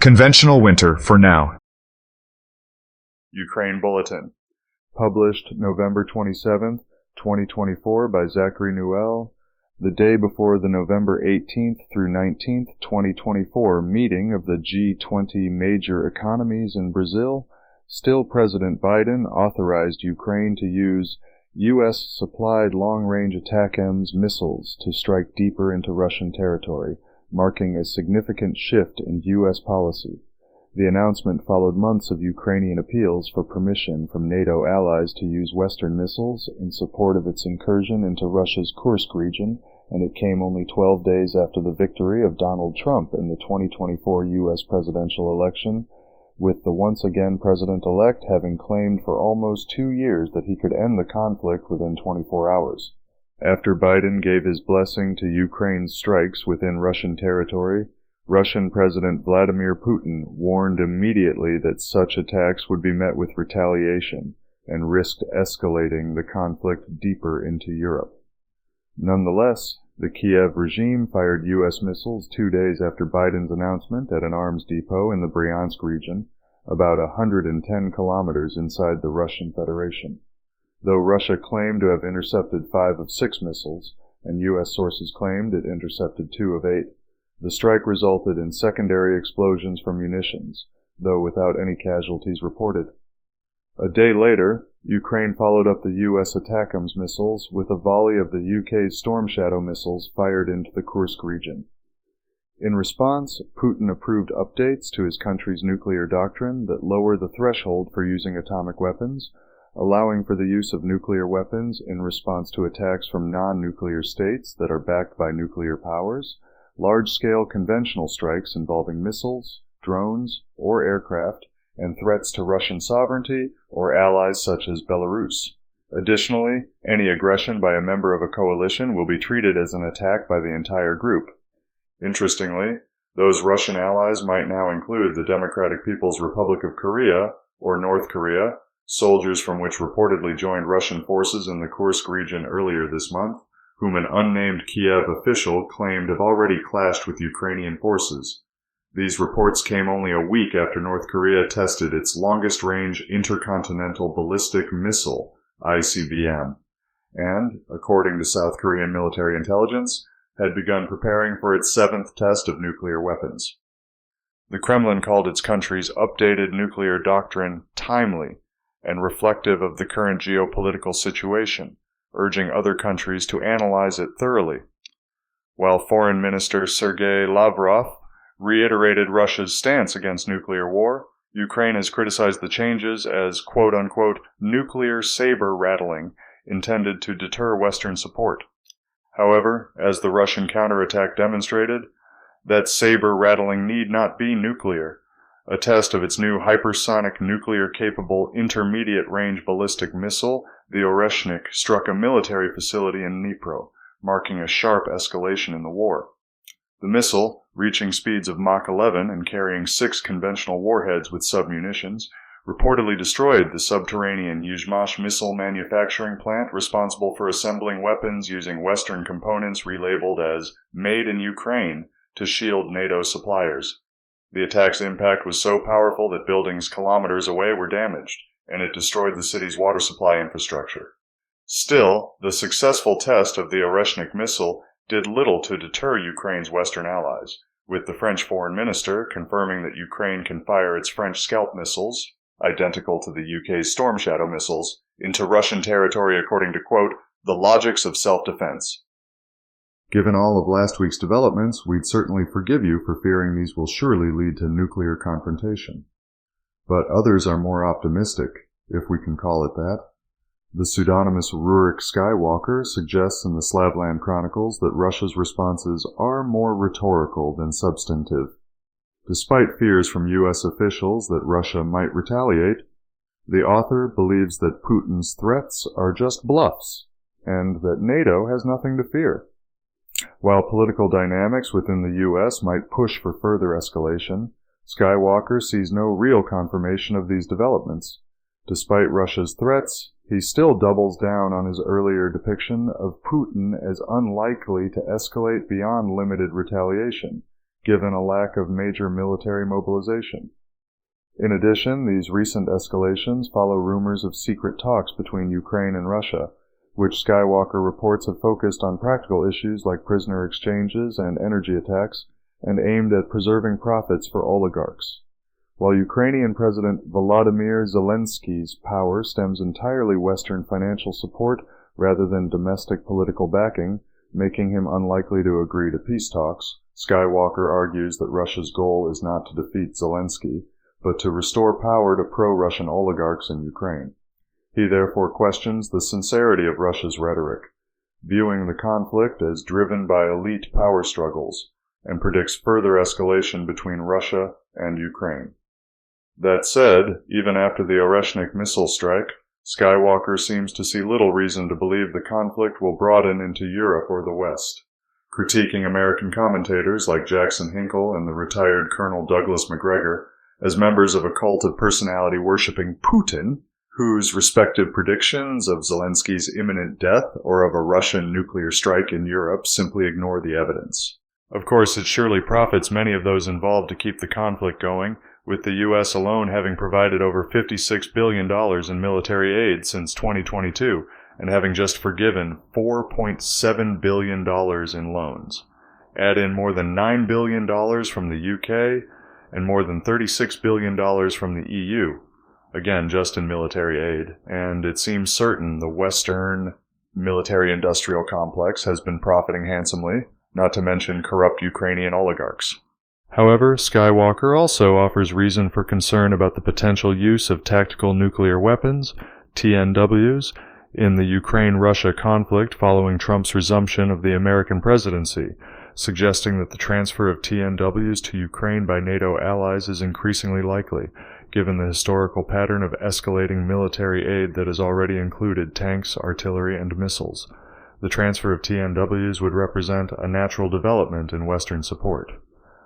Conventional winter for now. Ukraine Bulletin. Published November 27, 2024 by Zachary Newell, the day before the November 18th through 19th, 2024 meeting of the G20 major economies in Brazil. Still President Biden authorized Ukraine to use U.S.-supplied long-range ATACMS missiles to strike deeper into Russian territory, marking a significant shift in U.S. policy. The announcement followed months of Ukrainian appeals for permission from NATO allies to use Western missiles in support of its incursion into Russia's Kursk region, and it came only 12 days after the victory of Donald Trump in the 2024 U.S. presidential election, with the once-again president-elect having claimed for almost 2 years that he could end the conflict within 24 hours. After Biden gave his blessing to Ukraine's strikes within Russian territory, Russian President Vladimir Putin warned immediately that such attacks would be met with retaliation and risked escalating the conflict deeper into Europe. Nonetheless, the Kiev regime fired U.S. missiles 2 days after Biden's announcement at an arms depot in the Bryansk region, about 110 kilometers inside the Russian Federation. Though Russia claimed to have intercepted 5 of 6 missiles, and U.S. sources claimed it intercepted 2 of 8, the strike resulted in secondary explosions from munitions, though without any casualties reported. A day later, Ukraine followed up the U.S. ATACMS missiles with a volley of the UK's Storm Shadow missiles fired into the Kursk region. In response, Putin approved updates to his country's nuclear doctrine that lower the threshold for using atomic weapons, allowing for the use of nuclear weapons in response to attacks from non-nuclear states that are backed by nuclear powers, large-scale conventional strikes involving missiles, drones, or aircraft, and threats to Russian sovereignty or allies such as Belarus. Additionally, any aggression by a member of a coalition will be treated as an attack by the entire group. Interestingly, those Russian allies might now include the Democratic People's Republic of Korea, or North Korea, soldiers from which reportedly joined Russian forces in the Kursk region earlier this month, whom an unnamed Kiev official claimed have already clashed with Ukrainian forces. These reports came only a week after North Korea tested its longest-range intercontinental ballistic missile, ICBM, and, according to South Korean military intelligence, had begun preparing for its 7th test of nuclear weapons. The Kremlin called its country's updated nuclear doctrine timely and reflective of the current geopolitical situation, urging other countries to analyze it thoroughly. While Foreign Minister Sergey Lavrov reiterated Russia's stance against nuclear war, Ukraine has criticized the changes as quote-unquote nuclear saber-rattling intended to deter Western support. However, as the Russian counterattack demonstrated, that saber-rattling need not be nuclear. A test of its new hypersonic nuclear-capable intermediate-range ballistic missile, the Oreshnik, struck a military facility in Dnipro, marking a sharp escalation in the war. The missile, reaching speeds of Mach 11 and carrying 6 conventional warheads with submunitions, reportedly destroyed the subterranean Yuzhmash missile manufacturing plant responsible for assembling weapons using Western components relabeled as Made in Ukraine to shield NATO suppliers. The attack's impact was so powerful that buildings kilometers away were damaged, and it destroyed the city's water supply infrastructure. Still, the successful test of the Oreshnik missile did little to deter Ukraine's Western allies, with the French Foreign Minister confirming that Ukraine can fire its French Scalp missiles, identical to the UK's Storm Shadow missiles, into Russian territory according to, quote, the logics of self-defense. Given all of last week's developments, we'd certainly forgive you for fearing these will surely lead to nuclear confrontation. But others are more optimistic, if we can call it that. The pseudonymous Rurik Skywalker suggests in the Slavland Chronicles that Russia's responses are more rhetorical than substantive. Despite fears from U.S. officials that Russia might retaliate, the author believes that Putin's threats are just bluffs, and that NATO has nothing to fear. While political dynamics within the U.S. might push for further escalation, Skywalker sees no real confirmation of these developments. Despite Russia's threats, he still doubles down on his earlier depiction of Putin as unlikely to escalate beyond limited retaliation, given a lack of major military mobilization. In addition, these recent escalations follow rumors of secret talks between Ukraine and Russia, which Skywalker reports have focused on practical issues like prisoner exchanges and energy attacks, and aimed at preserving profits for oligarchs. While Ukrainian President Volodymyr Zelensky's power stems entirely Western financial support rather than domestic political backing, making him unlikely to agree to peace talks, Skywalker argues that Russia's goal is not to defeat Zelensky, but to restore power to pro-Russian oligarchs in Ukraine. He therefore questions the sincerity of Russia's rhetoric, viewing the conflict as driven by elite power struggles, and predicts further escalation between Russia and Ukraine. That said, even after the Oreshnik missile strike, Skywalker seems to see little reason to believe the conflict will broaden into Europe or the West. Critiquing American commentators like Jackson Hinkle and the retired Colonel Douglas MacGregor as members of a cult of personality worshipping Putin, whose respective predictions of Zelensky's imminent death or of a Russian nuclear strike in Europe simply ignore the evidence. Of course, it surely profits many of those involved to keep the conflict going, with the U.S. alone having provided over $56 billion in military aid since 2022, and having just forgiven $4.7 billion in loans. Add in more than $9 billion from the UK, and more than $36 billion from the EU, again just in military aid, and it seems certain the Western military-industrial complex has been profiting handsomely, not to mention corrupt Ukrainian oligarchs. However, Skywalker also offers reason for concern about the potential use of tactical nuclear weapons, TNWs, in the Ukraine-Russia conflict following Trump's resumption of the American presidency, suggesting that the transfer of TNWs to Ukraine by NATO allies is increasingly likely, given the historical pattern of escalating military aid that has already included tanks, artillery, and missiles. The transfer of TNWs would represent a natural development in Western support.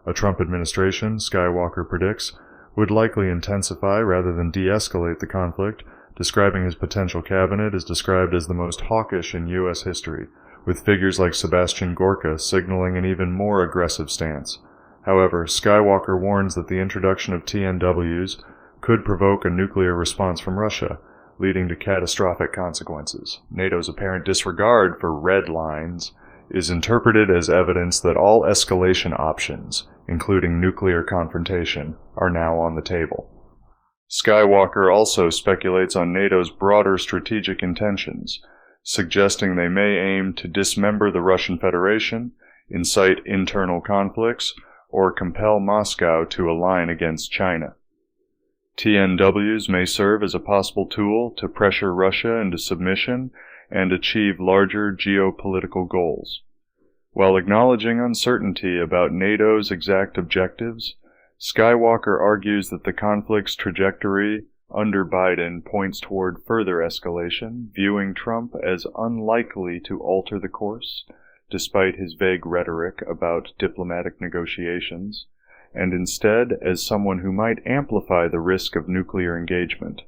A Trump administration, Skywalker predicts, would likely intensify rather than de-escalate the conflict, describing his potential cabinet as described as the most hawkish in U.S. history, with figures like Sebastian Gorka signaling an even more aggressive stance. However, Skywalker warns that the introduction of TNWs could provoke a nuclear response from Russia, leading to catastrophic consequences. NATO's apparent disregard for red lines is interpreted as evidence that all escalation options, including nuclear confrontation, are now on the table. Skywalker also speculates on NATO's broader strategic intentions, suggesting they may aim to dismember the Russian Federation, incite internal conflicts, or compel Moscow to align against China. TNWs may serve as a possible tool to pressure Russia into submission and achieve larger geopolitical goals. While acknowledging uncertainty about NATO's exact objectives, Skywalker argues that the conflict's trajectory under Biden points toward further escalation, viewing Trump as unlikely to alter the course, despite his vague rhetoric about diplomatic negotiations, and instead as someone who might amplify the risk of nuclear engagement,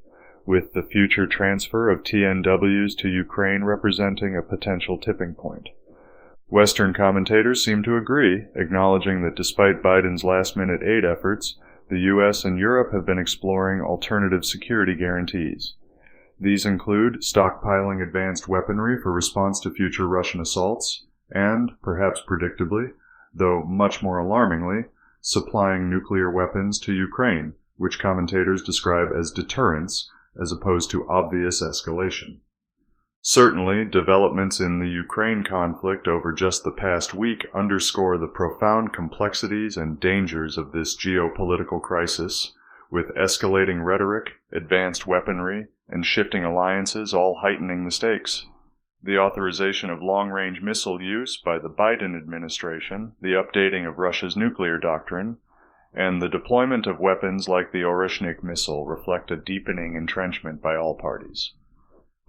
with the future transfer of TNWs to Ukraine representing a potential tipping point. Western commentators seem to agree, acknowledging that despite Biden's last-minute aid efforts, the U.S. and Europe have been exploring alternative security guarantees. These include stockpiling advanced weaponry for response to future Russian assaults, and, perhaps predictably, though much more alarmingly, supplying nuclear weapons to Ukraine, which commentators describe as deterrence as opposed to obvious escalation. Certainly, developments in the Ukraine conflict over just the past week underscore the profound complexities and dangers of this geopolitical crisis, with escalating rhetoric, advanced weaponry, and shifting alliances all heightening the stakes. The authorization of long-range missile use by the Biden administration, the updating of Russia's nuclear doctrine, and the deployment of weapons like the Oreshnik missile reflect a deepening entrenchment by all parties.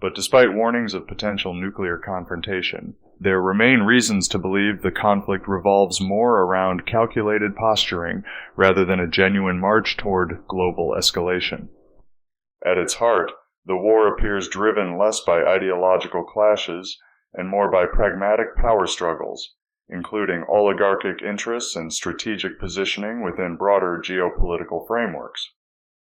But despite warnings of potential nuclear confrontation, there remain reasons to believe the conflict revolves more around calculated posturing rather than a genuine march toward global escalation. At its heart, the war appears driven less by ideological clashes and more by pragmatic power struggles, including oligarchic interests and strategic positioning within broader geopolitical frameworks.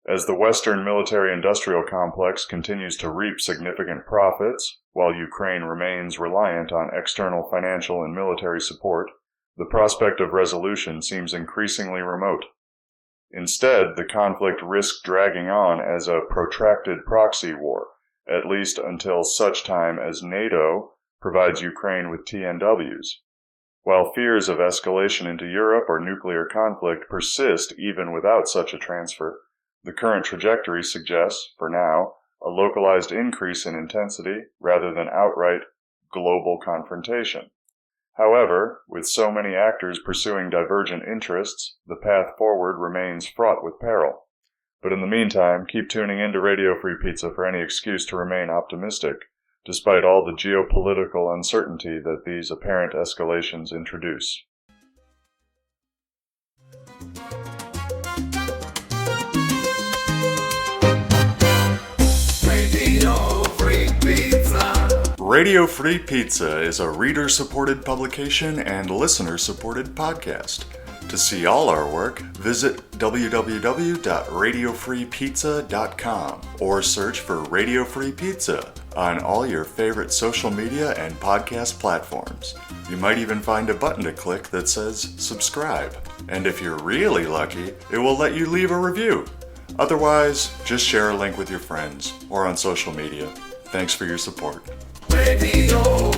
As the Western military-industrial complex continues to reap significant profits, while Ukraine remains reliant on external financial and military support, the prospect of resolution seems increasingly remote. Instead, the conflict risks dragging on as a protracted proxy war, at least until such time as NATO provides Ukraine with TNWs. While fears of escalation into Europe or nuclear conflict persist even without such a transfer, the current trajectory suggests, for now, a localized increase in intensity rather than outright global confrontation. However, with so many actors pursuing divergent interests, the path forward remains fraught with peril. But in the meantime, keep tuning into Radio Free Pizza for any excuse to remain optimistic, despite all the geopolitical uncertainty that these apparent escalations introduce. Radio Free Pizza is a reader-supported publication and listener-supported podcast. To see all our work, visit www.radiofreepizza.com or search for Radio Free Pizza on all your favorite social media and podcast platforms. You might even find a button to click that says subscribe. And if you're really lucky, it will let you leave a review. Otherwise, just share a link with your friends or on social media. Thanks for your support. Radio